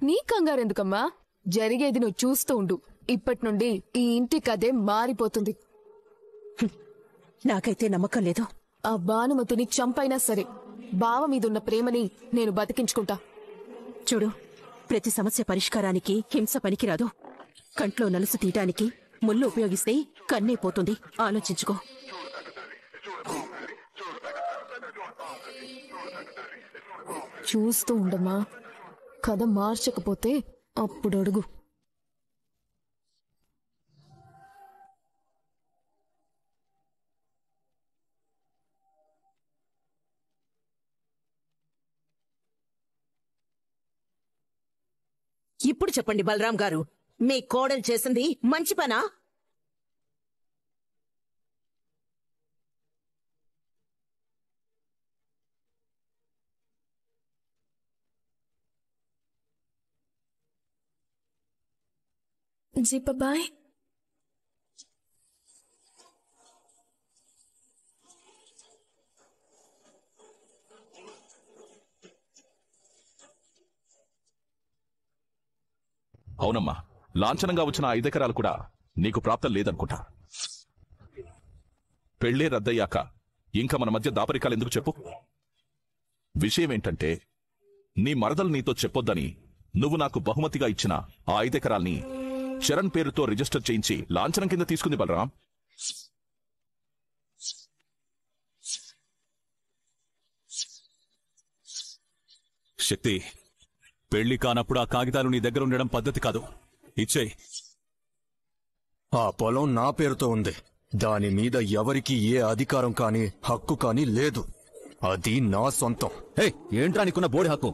నీ కంగారెందుకమ్మా? జరిగేది నువ్వు చూస్తూ ఉండు. ఇప్పటి నుండి ఈ ఇంటి కథే మారిపోతుంది. నాకైతే నమ్మకం లేదు. ఆ భానుమతిని చంపైనా సరే బావ మీదున్న ప్రేమని నేను బతికించుకుంటా. చూడు, ప్రతి సమస్య పరిష్కారానికి హింస పనికిరాదు. కంట్లో నలుసు తీయటానికి ముళ్ళు ఉపయోగిస్తే కన్నే పోతుంది. ఆలోచించుకో. చూస్తూ ఉండమ్మా. కథ మార్చకపోతే అప్పుడు అడుగు. ఇప్పుడు చెప్పండి బలరాం గారు, మీ కోడలు చేసింది మంచి పనా? जी बाय. అవునమ్మా, లాంఛనంగా వచ్చిన 5 ఎకరాలు కూడా నీకు ప్రాప్తం లేదనుకుంటా. పెళ్లే రద్దయ్యాక ఇంకా మన మధ్య దాపరికాలు ఎందుకు చెప్పు? విషయం ఏంటంటే, నీ మరదలు నీతో చెప్పొద్దని నువ్వు నాకు బహుమతిగా ఇచ్చిన ఆ 5 ఎకరాల్ని చరణ్ పేరుతో రిజిస్టర్ చేయించి లాంఛనం కింద తీసుకుంది బలరాం. శక్తి, పెళ్లి కానప్పుడు ఆ కాగితాలు నీ దగ్గర ఉండడం పద్ధతి కాదు. ఇచ్చేయ్. ఆ పొలం నా పేరుతో ఉంది. దాని మీద ఎవరికి ఏ అధికారం కానీ హక్కు కానీ లేదు. అది నా సొంతం. ఏంట్రా నీకున్న బోడి హక్కు?